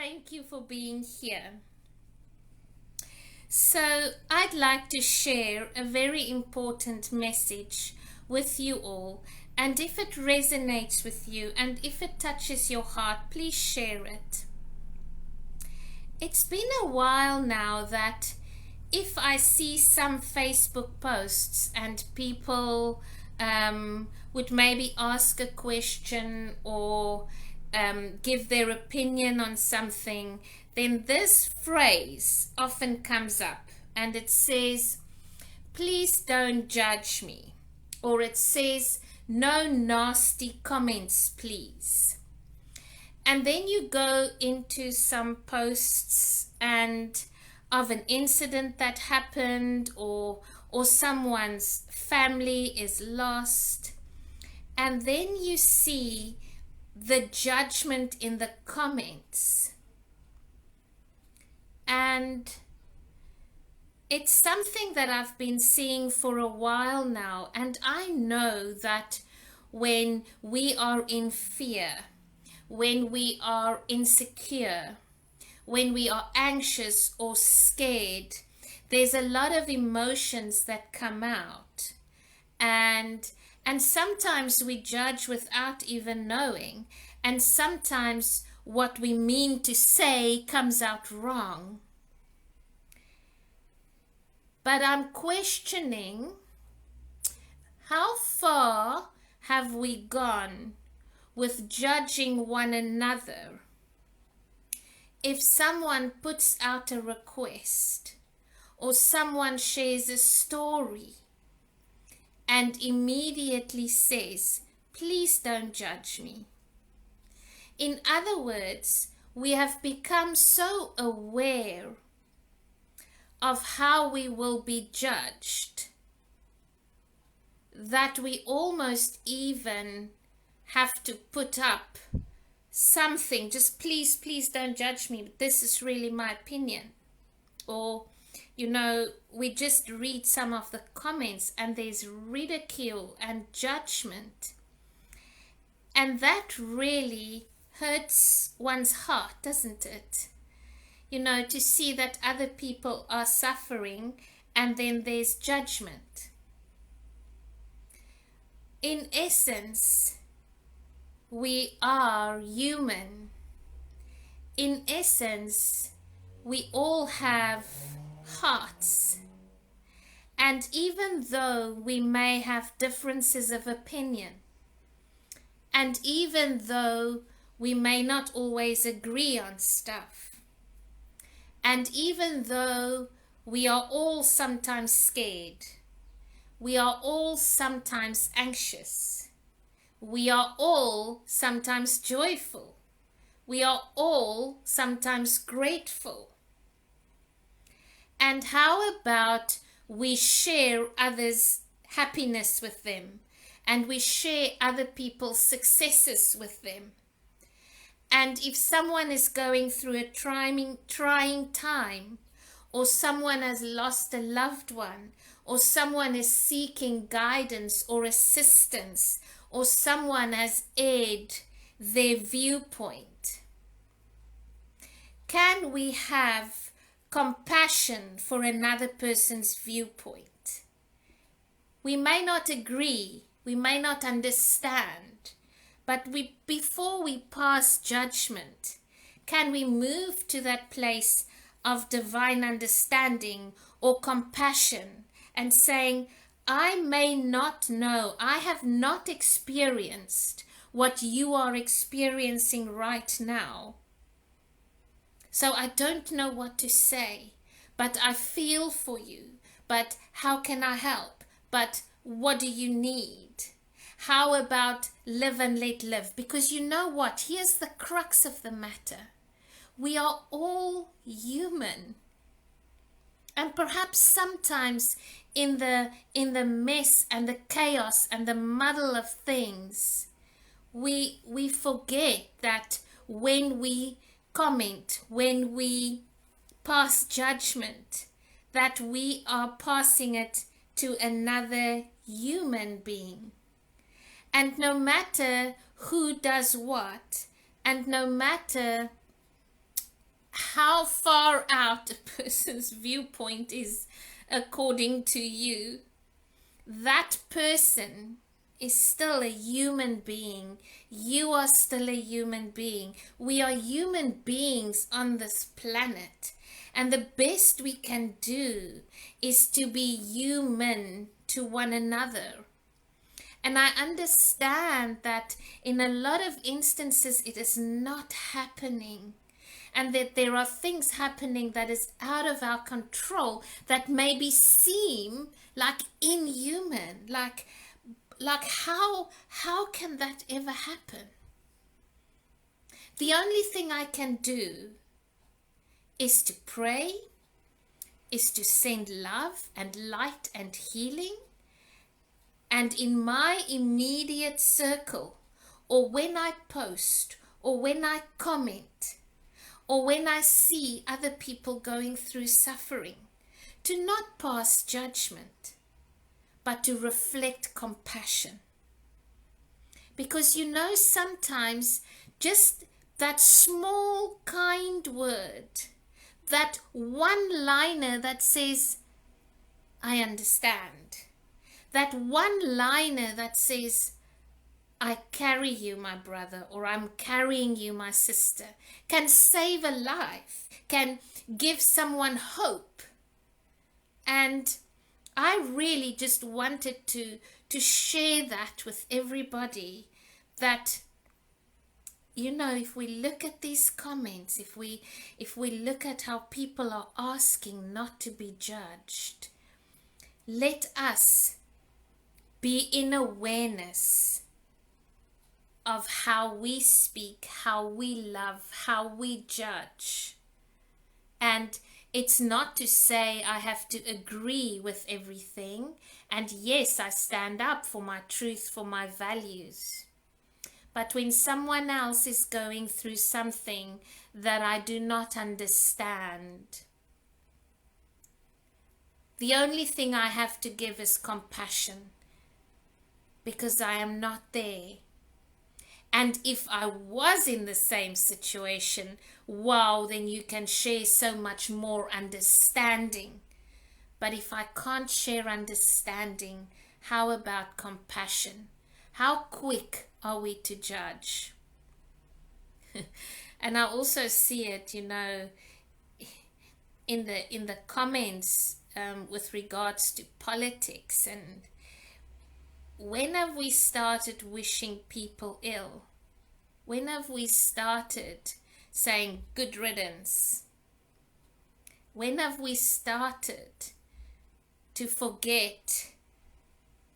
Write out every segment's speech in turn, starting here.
Thank you for being here. So, I'd like to share a very important message with you all. And if it resonates with you and if it touches your heart, please share it. It's been a while now that if I see some Facebook posts and people would maybe ask a question or give their opinion on something, then this phrase often comes up and it says, please don't judge me. Or it says, no nasty comments, please. And then you go into some posts and of an incident that happened or someone's family is lost. And then you see the judgment in the comments. And it's something that I've been seeing for a while now. And I know that when we are in fear, when we are insecure, when we are anxious or scared, there's a lot of emotions that come out. And sometimes we judge without even knowing. And sometimes what we mean to say comes out wrong. But I'm questioning, how far have we gone with judging one another? If someone puts out a request or someone shares a story and immediately says, please don't judge me. In other words, we have become so aware of how we will be judged that we almost even have to put up something, just please don't judge me, but this is really my opinion. Or, we just read some of the comments and there's ridicule and judgment. And that really hurts one's heart, doesn't it? To see that other people are suffering and then there's judgment. In essence, we are human. In essence, we all have hearts. And even though we may have differences of opinion, and even though we may not always agree on stuff, and even though we are all sometimes scared, we are all sometimes anxious, we are all sometimes joyful, we are all sometimes grateful. And how about we share others' happiness with them, and we share other people's successes with them? And if someone is going through a trying time, or someone has lost a loved one, or someone is seeking guidance or assistance, or someone has aired their viewpoint, can we have compassion for another person's viewpoint? We may not agree, we may not understand, but before we pass judgment, can we move to that place of divine understanding or compassion and saying, I may not know, I have not experienced what you are experiencing right now. So I don't know what to say, but I feel for you. But how can I help? But what do you need? How about live and let live? Because you know what? Here's the crux of the matter. We are all human. And perhaps sometimes in the mess and the chaos and the muddle of things, we forget that when we comment, when we pass judgment, that we are passing it to another human being. And no matter who does what, and no matter how far out a person's viewpoint is according to you, that person is still a human being. You are still a human being. We are human beings on this planet. And the best we can do is to be human to one another. And I understand that in a lot of instances it is not happening. And that there are things happening that is out of our control that maybe seem like inhuman. Like how can that ever happen? The only thing I can do is to pray, is to send love and light and healing. And in my immediate circle, or when I post, or when I comment, or when I see other people going through suffering, to not pass judgment, but to reflect compassion. Because sometimes just that small kind word, that one-liner that says, I understand, that one-liner that says, I carry you, my brother, or I'm carrying you, my sister, can save a life, can give someone hope. And I really just wanted to share that with everybody, that, if we look at these comments, if we look at how people are asking not to be judged, let us be in awareness of how we speak, how we love, how we judge. And it's not to say I have to agree with everything. And yes, I stand up for my truth, for my values. But when someone else is going through something that I do not understand, the only thing I have to give is compassion, because I am not there. And if I was in the same situation, wow, then you can share so much more understanding. But if I can't share understanding, how about compassion? How quick are we to judge? And I also see it, in the comments with regards to politics. And when have we started wishing people ill? When have we started saying good riddance? When have we started to forget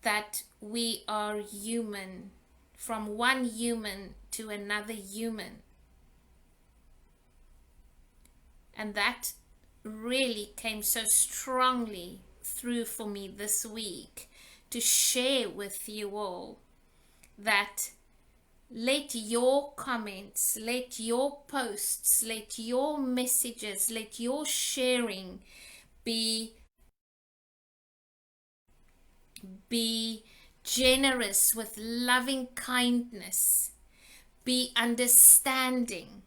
that we are human, from one human to another human? And that really came so strongly through for me this week, to share with you all, that let your comments, let your posts, let your messages, let your sharing be generous with loving kindness, be understanding.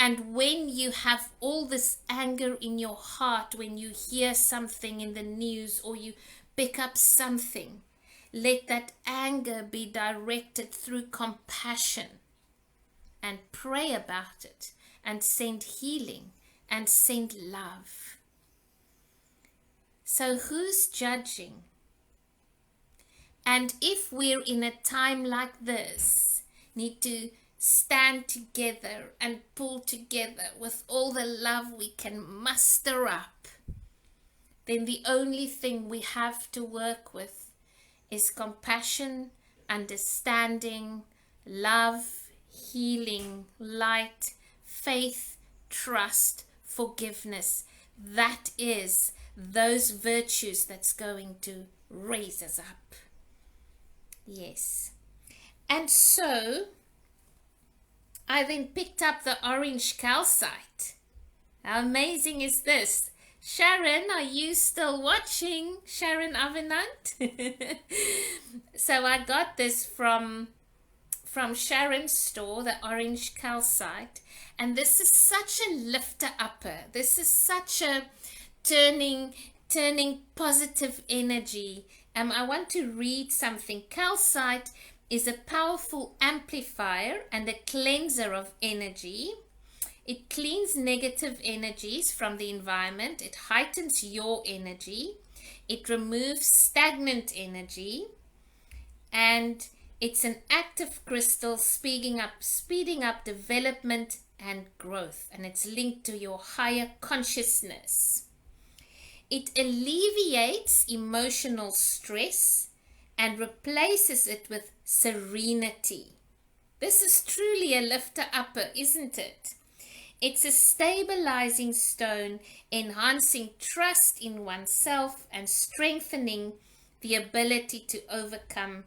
And when you have all this anger in your heart, when you hear something in the news or you pick up something, let that anger be directed through compassion, and pray about it, and send healing, and send love. So who's judging? And if we're in a time like this, need to stand together and pull together with all the love we can muster up, then the only thing we have to work with is compassion, understanding, love, healing, light, faith, trust, forgiveness. That is those virtues that's going to raise us up. Yes. And so I then picked up the orange calcite. How amazing is this? Sharon, are you still watching? Sharon Avenant? So I got this from from Sharon's store, the orange calcite, and this is such a lifter upper. This is such a turning positive energy. I want to read something. Calcite is a powerful amplifier and a cleanser of energy. It cleans negative energies from the environment. It heightens your energy. It removes stagnant energy. And it's an active crystal speeding up development and growth. And it's linked to your higher consciousness. It alleviates emotional stress and replaces it with serenity. This is truly a lifter upper, isn't it? It's a stabilizing stone, enhancing trust in oneself and strengthening the ability to overcome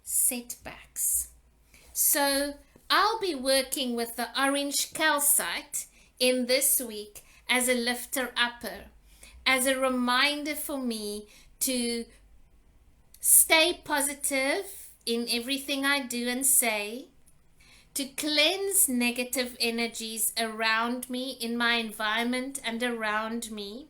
setbacks. So I'll be working with the orange calcite in this week as a lifter upper, as a reminder for me to stay positive in everything I do and say, to cleanse negative energies around me, in my environment and around me,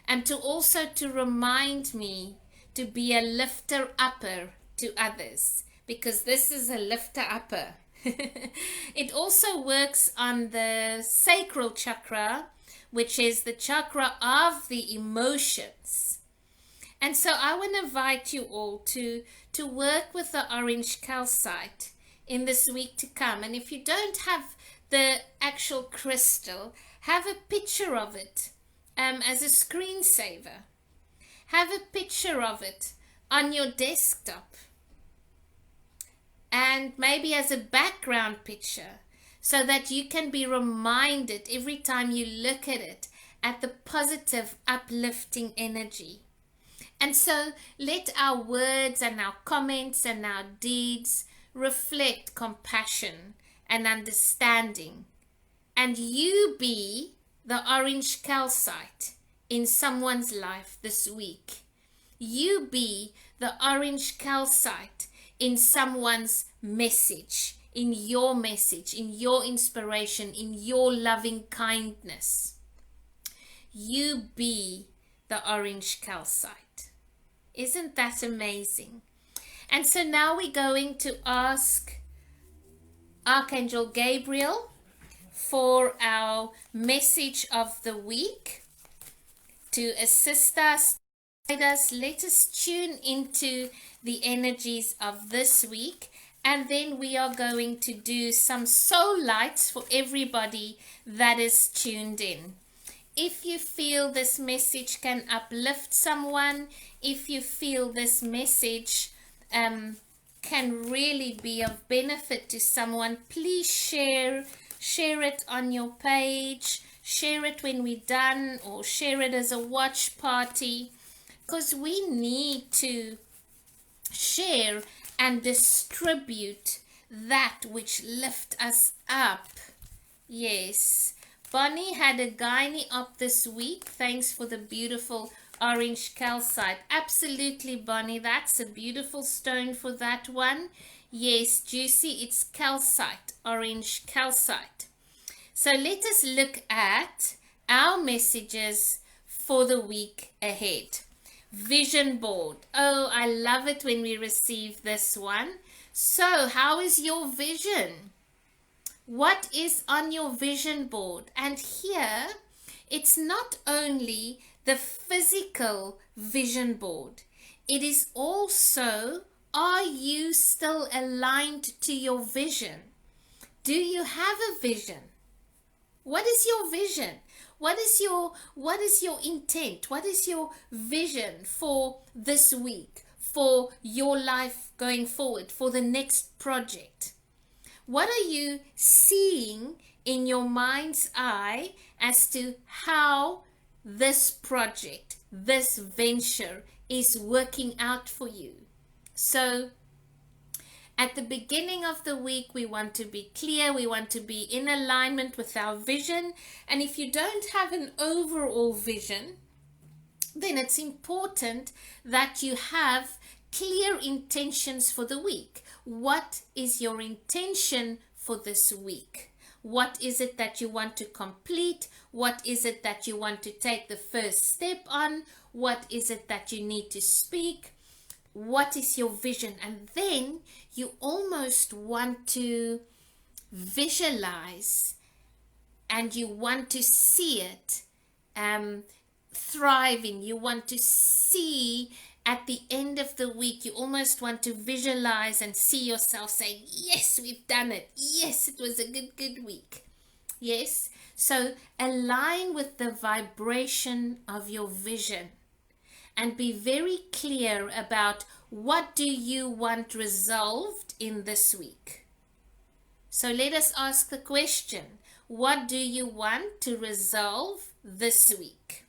and to also to remind me to be a lifter upper to others, because this is a lifter upper. It also works on the sacral chakra, which is the chakra of the emotions. And so I want to invite you all to work with the orange calcite in this week to come. And if you don't have the actual crystal, have a picture of it as a screensaver. Have a picture of it on your desktop, and maybe as a background picture, so that you can be reminded every time you look at it at the positive, uplifting energy. And so let our words and our comments and our deeds reflect compassion and understanding. And you be the orange calcite in someone's life this week. You be the orange calcite in someone's message, in your inspiration, in your loving kindness. You be the orange calcite. Isn't that amazing? And so now we're going to ask Archangel Gabriel for our message of the week to assist us, guide us. Let us tune into the energies of this week, and then we are going to do some soul lights for everybody that is tuned in. If you feel this message can uplift someone, if you feel this message can really be of benefit to someone, please share it on your page, share it when we're done, or share it as a watch party, because we need to share and distribute that which lifts us up. Yes, Bonnie had a gynae op this week. Thanks for the beautiful orange calcite. Absolutely, Bonnie, that's a beautiful stone for that one. Yes, Juicy, it's calcite, orange calcite. So let us look at our messages for the week ahead. Vision board. Oh, I love it when we receive this one. So how is your vision? What is on your vision board? And here, it's not only the physical vision board. It is also, are you still aligned to your vision? Do you have a vision? What is your vision? What is your intent? What is your vision for this week, for your life going forward, for the next project? What are you seeing in your mind's eye as to how this project, this venture is working out for you? So at the beginning of the week, we want to be clear, we want to be in alignment with our vision. And if you don't have an overall vision, then it's important that you have clear intentions for the week. what is your intention for this week? What is it that you want to complete? What is it that you want to take the first step on? What is it that you need to speak? What is your vision? And then you almost want to visualize and you want to see it thriving. You want to see at the end of the week, you almost want to visualize and see yourself saying, yes, we've done it. Yes, it was a good week. Yes. So align with the vibration of your vision and be very clear about what do you want resolved in this week. So let us ask the question, what do you want to resolve this week?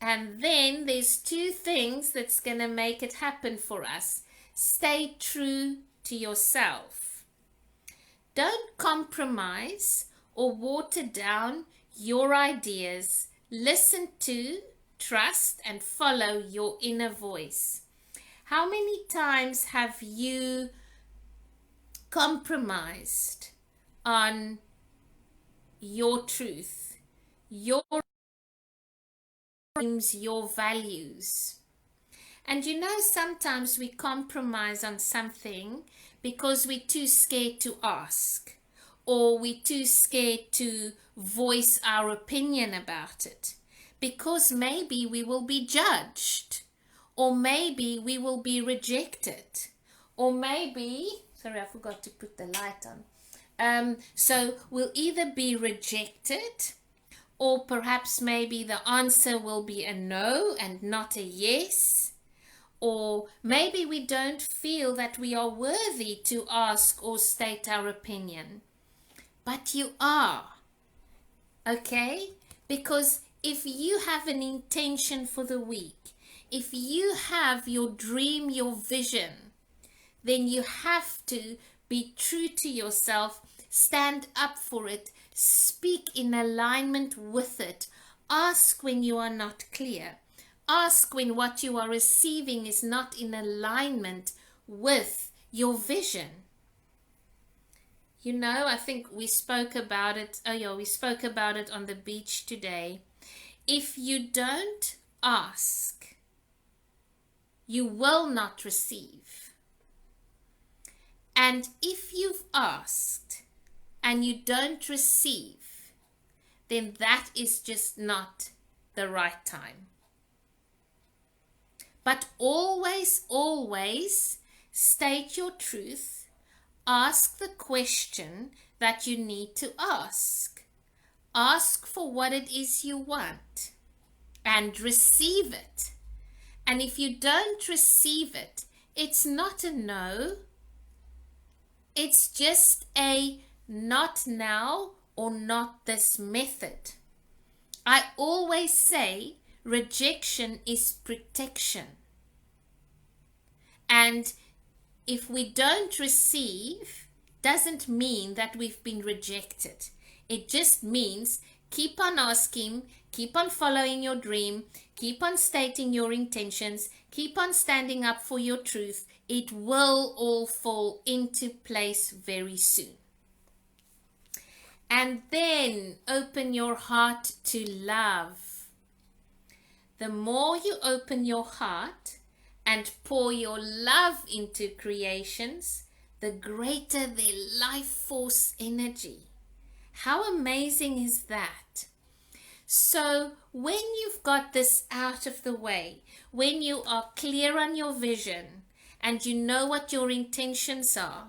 And then there's two things that's going to make it happen for us. Stay true to yourself. Don't compromise or water down your ideas. Listen to, trust, and follow your inner voice. How many times have you compromised on your truth, your dreams, your values? And you know, sometimes we compromise on something because we're too scared to ask, or we're too scared to voice our opinion about it, because maybe we will be judged, or maybe we will be rejected, or maybe, sorry, I forgot to put the light on. So we'll either be rejected, or perhaps maybe the answer will be a no and not a yes. Or maybe we don't feel that we are worthy to ask or state our opinion. But you are. Okay? Because if you have an intention for the week, if you have your dream, your vision, then you have to be true to yourself, stand up for it, speak in alignment with it, ask when you are not clear, ask when what you are receiving is not in alignment with your vision. You know, I think we spoke about it, we spoke about it on the beach today. If you don't ask, you will not receive. And if you've asked and you don't receive, then that is just not the right time. But always, always state your truth. Ask the question that you need to ask. Ask for what it is you want and receive it. And if you don't receive it, it's not a no. It's just a not now or not this method. I always say rejection is protection. And if we don't receive, doesn't mean that we've been rejected. It just means keep on asking, keep on following your dream, keep on stating your intentions, keep on standing up for your truth. It will all fall into place very soon. And then open your heart to love. The more you open your heart and pour your love into creations, the greater their life force energy. How amazing is that? So when you've got this out of the way, when you are clear on your vision and you know what your intentions are,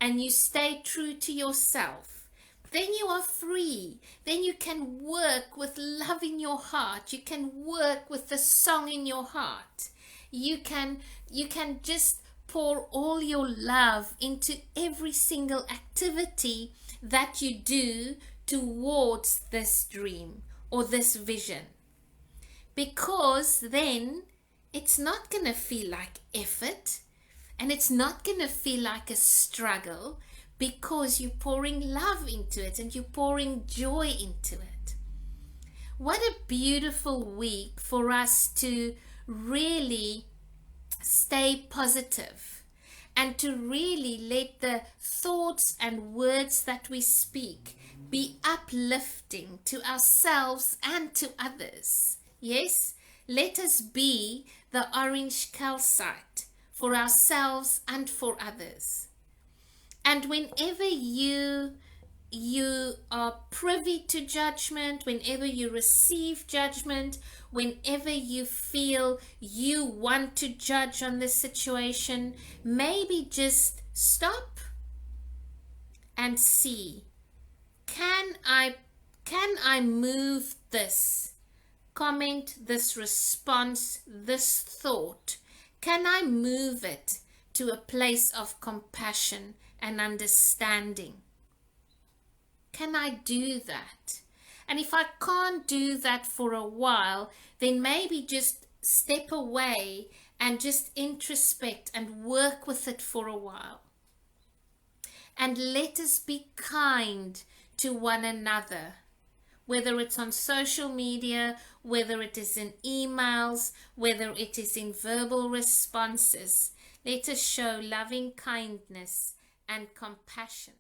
and you stay true to yourself, then you are free. Then you can work with love in your heart. You can work with the song in your heart. You can just pour all your love into every single activity that you do towards this dream or this vision. Because then it's not going to feel like effort, and it's not going to feel like a struggle, because you're pouring love into it and you're pouring joy into it. What a beautiful week for us to really stay positive and to really let the thoughts and words that we speak be uplifting to ourselves and to others. Yes, let us be the orange calcite for ourselves and for others. And whenever you are privy to judgment, whenever you receive judgment, whenever you feel you want to judge on this situation, maybe just stop and see, can I move this comment, this response, this thought, can I move it to a place of compassion and understanding? Can I do that? And if I can't do that for a while, then maybe just step away and just introspect and work with it for a while. And let us be kind to one another, whether it's on social media, whether it is in emails, whether it is in verbal responses. Let us show loving kindness and compassion.